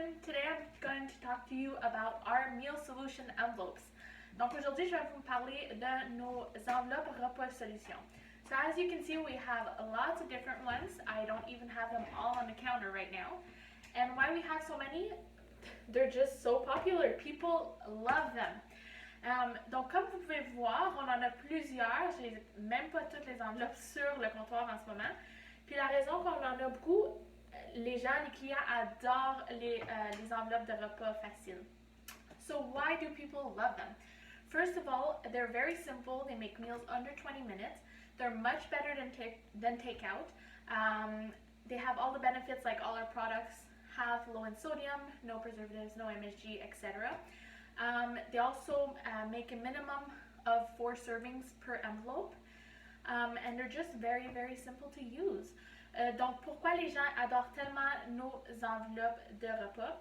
everyone! Today I'm going to talk to you about our meal solution envelopes. Donc aujourd'hui je vais vous parler de nos enveloppes repas solution. So as you can see we have lots of different ones. I don't even have them all on the counter right now. And why we have so many? They're just so popular. People love them. Donc comme vous pouvez voir, on en a plusieurs. J'ai même pas toutes les enveloppes sur le comptoir en ce moment. Puis la raison qu'on en a beaucoup, les clients adorent les enveloppes de repas faciles. So why do people love them? First of all, they're very simple. They make meals under 20 minutes. They're much better than takeout. They have all the benefits like all our products have low in sodium, no preservatives, no MSG, etc. They also make a minimum of 4 servings per envelope. And they're just very, very simple to use. Donc, pourquoi les gens adorent tellement nos enveloppes de repas?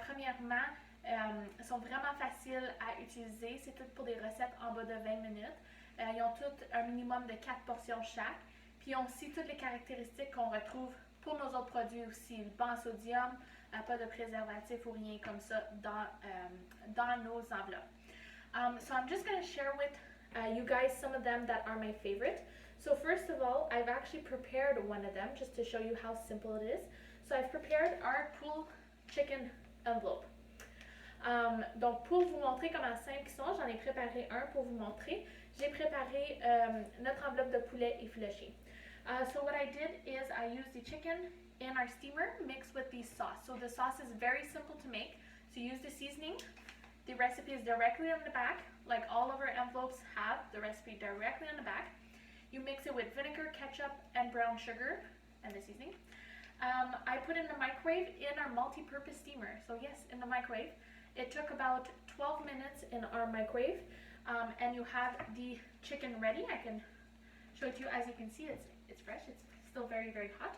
Premièrement, elles sont vraiment faciles à utiliser. C'est toutes pour des recettes en bas de 20 minutes. Ils ont toutes un minimum de 4 portions chaque. Puis, ils ont aussi toutes les caractéristiques qu'on retrouve pour nos autres produits aussi. Bas en sodium, pas de préservatif ou rien comme ça dans nos enveloppes. So, I'm just going to share with you guys some of them that are my favorite. So first of all, I've actually prepared one of them just to show you how simple it is. So I've prepared our Poulet chicken envelope. Donc pour vous montrer comment simple ils sont, j'en ai préparé un pour vous montrer. J'ai préparé notre enveloppe de poulet effiloché. So what I did is I used the chicken in our steamer mixed with the sauce. So the sauce is very simple to make. So use the seasoning. The recipe is directly on the back, like all of our envelopes have the recipe directly on the back. You mix it with vinegar, ketchup, and brown sugar, and the seasoning. I put in the microwave in our multi-purpose steamer. So yes, in the microwave. It took about 12 minutes in our microwave, and you have the chicken ready. I can show it to you. As you can see, it's fresh. It's still very, very hot.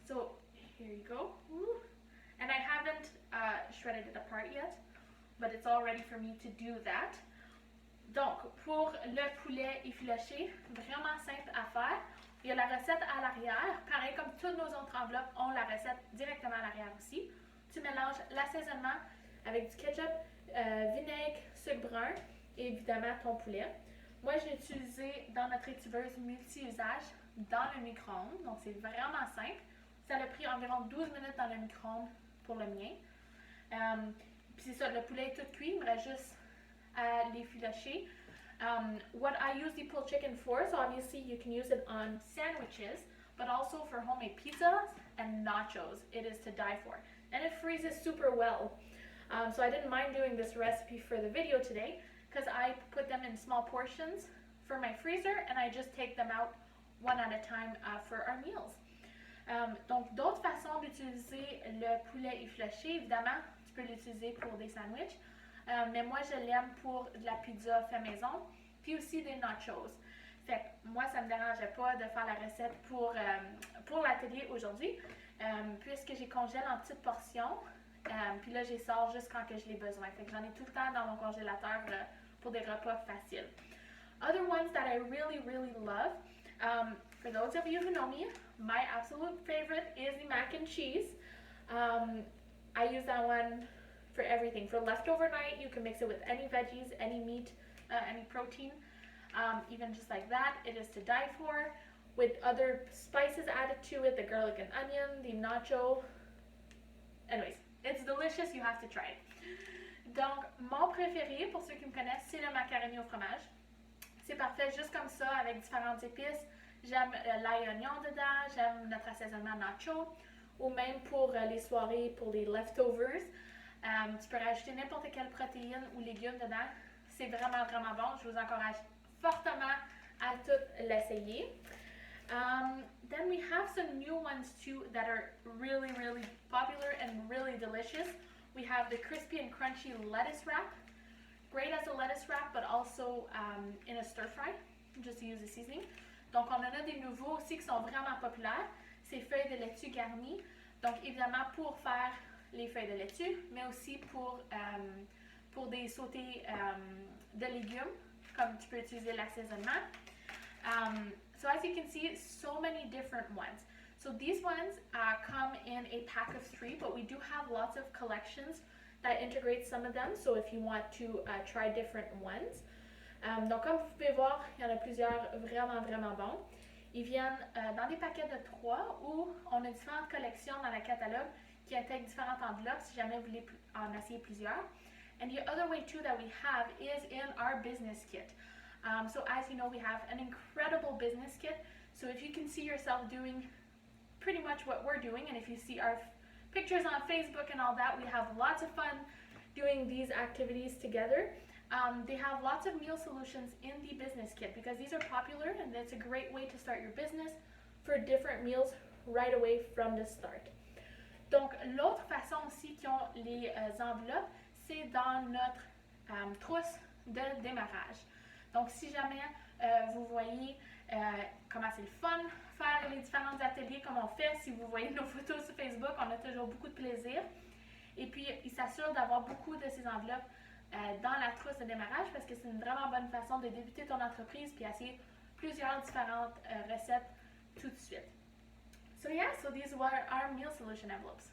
So here you go. Woo. And I haven't shredded it apart yet, but it's all ready for me to do that. Donc, pour le poulet effiloché, vraiment simple à faire. Il y a la recette à l'arrière. Pareil comme toutes nos autres enveloppes ont la recette directement à l'arrière aussi. Tu mélanges l'assaisonnement avec du ketchup, vinaigre, sucre brun et évidemment ton poulet. Moi, j'ai utilisé dans notre étiveuse multi-usage dans le micro-ondes. Donc, c'est vraiment simple. Ça a pris environ 12 minutes dans le micro-ondes pour le mien. Puis c'est ça, le poulet est tout cuit. Il me reste juste à l'effilocher. What I use the pulled chicken for, so obviously you can use it on sandwiches, but also for homemade pizzas and nachos. It is to die for. And it freezes super well. So I didn't mind doing this recipe for the video today because I put them in small portions for my freezer and I just take them out one at a time for our meals. Donc d'autres façons d'utiliser le poulet effiloché, évidemment, tu peux l'utiliser pour des sandwichs. Mais moi, je l'aime pour de la pizza fait maison, puis aussi des nachos. Fait que moi, ça ne me dérangeait pas de faire la recette pour l'atelier aujourd'hui, puisque j'ai congèle en petites portions, puis là, j'y sors juste quand que je l'ai besoin. Fait que j'en ai tout le temps dans mon congélateur pour des repas faciles. Other ones that I really, really love, for those of you who know me, my absolute favorite is the mac and cheese. I use that one for everything. For leftover night, you can mix it with any veggies, any meat, any protein, even just like that. It is to die for. With other spices added to it, the garlic and onion, the nacho. Anyways, it's delicious. You have to try it. Donc, mon préféré, pour ceux qui me connaissent, c'est le macaroni au fromage. C'est parfait juste comme ça, avec différentes épices. J'aime l'ail oignon dedans, j'aime notre assaisonnement nacho, ou même pour les soirées, pour les leftovers. Tu peux rajouter n'importe quelle protéine ou légumes dedans. C'est vraiment, vraiment bon. Je vous encourage fortement à tout l'essayer. Then we have some new ones too that are really, really popular and really delicious. We have the crispy and crunchy lettuce wrap. Great as a lettuce wrap, but also in a stir fry, just to use the seasoning. Donc, on en a des nouveaux aussi qui sont vraiment populaires. C'est feuilles de laitue garnies. Donc, évidemment, pour faire les feuilles de laitue, mais aussi pour des sautés de légumes, comme tu peux utiliser l'assaisonnement. So as you can see, so many different ones. So these ones come in a pack of 3, but we do have lots of collections that integrate some of them. So if you want to try different ones. Donc comme vous pouvez voir, il y en a plusieurs vraiment bons. Ils viennent dans des paquets de 3 où on a différentes collections dans le catalogue qui intègrent différentes enveloppes si jamais vous voulez en essayer plusieurs. And the other way too that we have is in our business kit. So as you know, we have an incredible business kit. So if you can see yourself doing pretty much what we're doing, and if you see our pictures on Facebook and all that, we have lots of fun doing these activities together. They have lots of meal solutions in the business kit because these are popular and it's a great way to start your business for different meals right away from the start. Donc, l'autre façon aussi qu'ils ont les enveloppes, c'est dans notre trousse de démarrage. Donc, si jamais vous voyez comment c'est le fun faire les différents ateliers comme on fait, si vous voyez nos photos sur Facebook, on a toujours beaucoup de plaisir. Et puis, il s'assure d'avoir beaucoup de ces enveloppes dans la trousse de démarrage parce que c'est une vraiment bonne façon de débuter ton entreprise puis essayer plusieurs différentes recettes tout de suite. So yeah, so these were our meal solution envelopes.